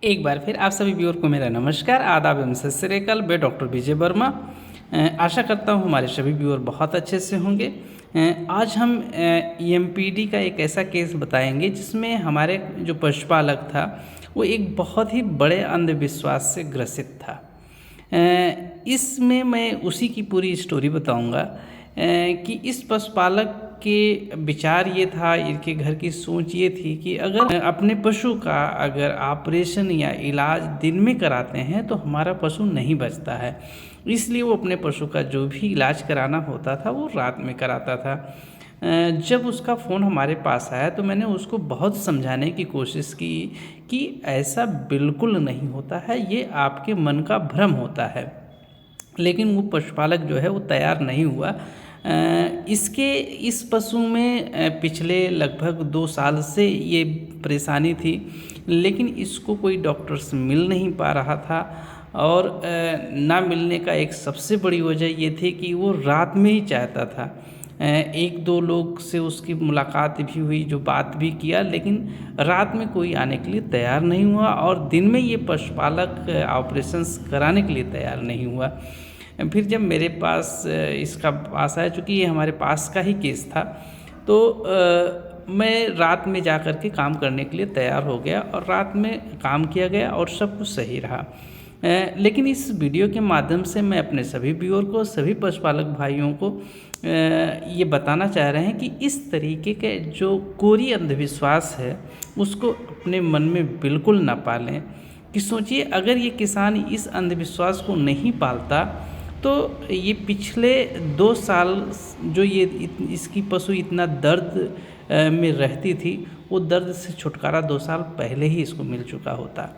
एक बार फिर आप सभी व्यूअर को मेरा नमस्कार, आदाब एवं सत श्री अकाल। मैं डॉक्टर विजय वर्मा आशा करता हूँ हमारे सभी व्यूअर बहुत अच्छे से होंगे। आज हम ईएमपीडी का एक ऐसा केस बताएंगे जिसमें हमारे जो पशुपालक था वो एक बहुत ही बड़े अंधविश्वास से ग्रसित था। इसमें मैं उसी की पूरी स्टोरी बताऊंगा कि इस पशुपालक के विचार ये था, इनके घर की सोच ये थी कि अगर अपने पशु का अगर ऑपरेशन या इलाज दिन में कराते हैं तो हमारा पशु नहीं बचता है, इसलिए वो अपने पशु का जो भी इलाज कराना होता था वो रात में कराता था। जब उसका फ़ोन हमारे पास आया तो मैंने उसको बहुत समझाने की कोशिश की कि ऐसा बिल्कुल नहीं होता है, ये आपके मन का भ्रम होता है। लेकिन वो पशुपालक जो है वो तैयार नहीं हुआ। इस पशु में पिछले लगभग 2 साल से ये परेशानी थी, लेकिन इसको कोई डॉक्टर्स मिल नहीं पा रहा था। और ना मिलने का एक सबसे बड़ी वजह ये थी कि वो रात में ही चाहता था। एक दो लोग से उसकी मुलाकात भी हुई, जो बात भी किया, लेकिन रात में कोई आने के लिए तैयार नहीं हुआ और दिन में ये पशुपालक ऑपरेशंस कराने के लिए तैयार नहीं हुआ। फिर जब मेरे पास इसका पास आया, चूँकि ये हमारे पास का ही केस था, तो मैं रात में जा कर के काम करने के लिए तैयार हो गया और रात में काम किया गया और सब कुछ सही रहा। लेकिन इस वीडियो के माध्यम से मैं अपने सभी व्यूअर को, सभी पशुपालक भाइयों को ये बताना चाह रहे हैं कि इस तरीके के जो कोरी अंधविश्वास है उसको अपने मन में बिल्कुल ना पालें। कि सोचिए, अगर ये किसान इस अंधविश्वास को नहीं पालता तो ये पिछले 2 साल जो इसकी पशु इतना दर्द में रहती थी, वो दर्द से छुटकारा 2 साल पहले ही इसको मिल चुका होता।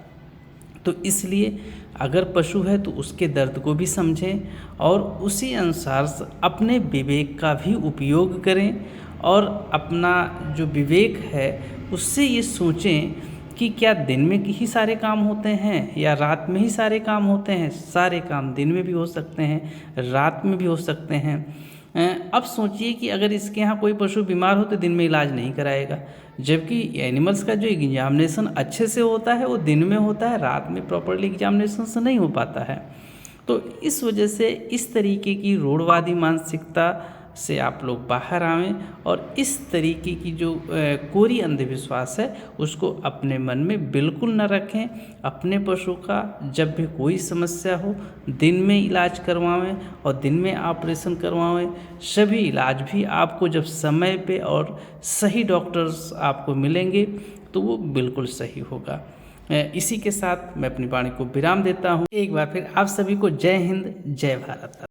तो इसलिए अगर पशु है तो उसके दर्द को भी समझें और उसी अनुसार अपने विवेक का भी उपयोग करें और अपना जो विवेक है उससे ये सोचें कि क्या दिन में ही सारे काम होते हैं या रात में ही सारे काम होते हैं। सारे काम दिन में भी हो सकते हैं, रात में भी हो सकते हैं। अब सोचिए कि अगर इसके यहाँ कोई पशु बीमार हो तो दिन में इलाज नहीं कराएगा, जबकि एनिमल्स का जो एग्जामिनेशन अच्छे से होता है वो दिन में होता है, रात में प्रॉपरली एग्जामिनेशन से नहीं हो पाता है। तो इस वजह से इस तरीके की रूढ़वादी मानसिकता से आप लोग बाहर आवें और इस तरीके की जो कोरी अंधविश्वास है उसको अपने मन में बिल्कुल न रखें। अपने पशु का जब भी कोई समस्या हो दिन में इलाज करवाएं और दिन में ऑपरेशन करवाएं। सभी इलाज भी आपको जब समय पे और सही डॉक्टर्स आपको मिलेंगे तो वो बिल्कुल सही होगा। इसी के साथ मैं अपनी वाणी को विराम देता हूँ। एक बार फिर आप सभी को जय हिंद, जय भारत।